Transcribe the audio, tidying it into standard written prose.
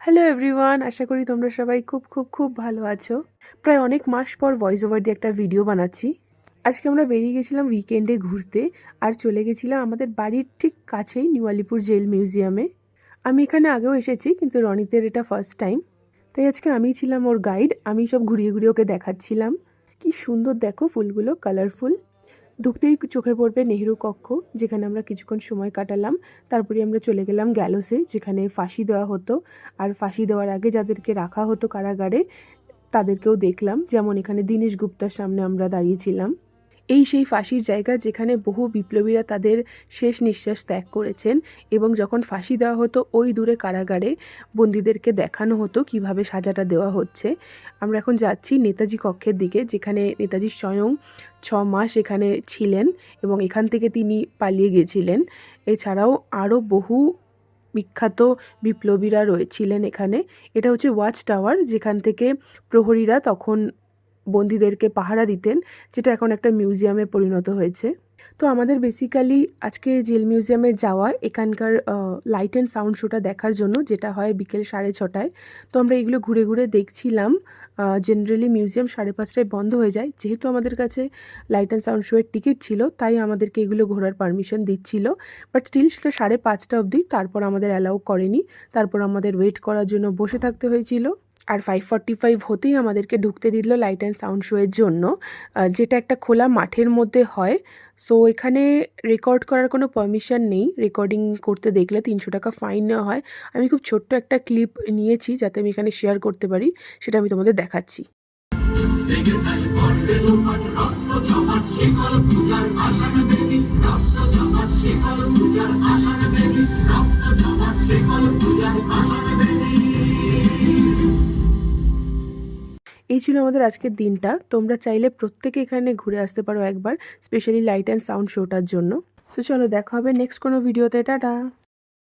Hello everyone, আশা করি তোমরা সবাই খুব খুব খুব ভালো আছো। প্রায় অনেক মাস পর ভয়েস ওভার দিয়ে একটা ভিডিও বানাচ্ছি। আজকে আমরা বেরিয়ে গেছিলাম উইকেন্ডে ঘুরতে, আর চলে গেছিলাম আমাদের বাড়ির ঠিক কাছেই নিউ আলিপুর জেল মিউজিয়ামে। আমি এখানে আগেও এসেছি, কিন্তু রনিতের এটা ফার্স্ট টাইম, তাই আজকে আমিই ছিলাম ওর গাইড। আমি সব ঘুরিয়ে ঘুরিয়ে ওকে দেখাচ্ছিলাম। কি সুন্দর দেখো ফুলগুলো, কালারফুল। ঢুকতেই চোখে পড়বে নেহেরু কক্ষ, যেখানে আমরা কিছুক্ষণ সময় কাটালাম। তারপরে আমরা চলে গেলাম গ্যালোসে, যেখানে ফাঁসি দেওয়া হতো। আর ফাঁসি দেওয়ার আগে যাদেরকে রাখা হতো কারাগারে, তাদেরকেও দেখলাম। যেমন এখানে দীনেশ গুপ্তার সামনে আমরা দাঁড়িয়েছিলাম। এই সেই ফাঁসির জায়গা যেখানে বহু বিপ্লবীরা তাদের শেষ নিঃশ্বাস ত্যাগ করেছেন, এবং যখন ফাঁসি দেওয়া হতো ওই দূরে কারাগারে বন্দীদেরকে দেখানো হতো কিভাবে সাজাটা দেওয়া হচ্ছে। আমরা এখন যাচ্ছি নেতাজি কক্ষের দিকে, যেখানে নেতাজি স্বয়ং 6 মাস এখানে ছিলেন এবং এখান থেকে তিনি পালিয়ে গেছিলেন। এছাড়াও আরও বহু বিখ্যাত বিপ্লবীরা রয়েছিলেন এখানে। এটা হচ্ছে ওয়াচ টাওয়ার, যেখান থেকে প্রহরীরা তখন বন্দীদেরকে পাহারা দিতেন, যেটা এখন একটা মিউজিয়ামে পরিণত হয়েছে। তো আমাদের বেসিক্যালি আজকে জেল মিউজিয়ামে যাওয়া এখানকার লাইট অ্যান্ড সাউন্ড শোটা দেখার জন্য, যেটা হয় বিকেল 6:30টায়। তো আমরা এগুলো ঘুরে ঘুরে দেখছিলাম। জেনারেলি মিউজিয়াম 5:30টায় বন্ধ হয়ে যায়। যেহেতু আমাদের কাছে লাইট অ্যান্ড সাউন্ড শোয়ের টিকিট ছিল, তাই আমাদেরকে এগুলো ঘোরার পারমিশন দিচ্ছিল। বাট স্টিল সেটা 5:30 অবধি, তারপর আমাদের অ্যালাউ করেনি। তারপর আমাদের ওয়েট করার জন্য বসে থাকতে হয়েছিল। আর 5:45 হতেই আমাদেরকে ঢুকতে দিল লাইট অ্যান্ড সাউন্ড শোয়ের জন্য, যেটা একটা খোলা মাঠের মধ্যে হয়। সো এখানে রেকর্ড করার কোনো পারমিশন নেই। রেকর্ডিং করতে দেখলে 300 টাকা ফাইন নেওয়া হয়। আমি খুব ছোট্ট একটা ক্লিপ নিয়েছি, যাতে আমি এখানে শেয়ার করতে পারি। সেটা আমি তোমাদের দেখাচ্ছি। এই ছিল আমাদের আজকের দিনটা। তোমরা চাইলে প্রত্যেকে এখানে ঘুরে আসতে পারো একবার, স্পেশালি লাইট অ্যান্ড সাউন্ড শোটার জন্য। সো চলো, দেখা হবে নেক্সট কোনো ভিডিওতে। টাটা।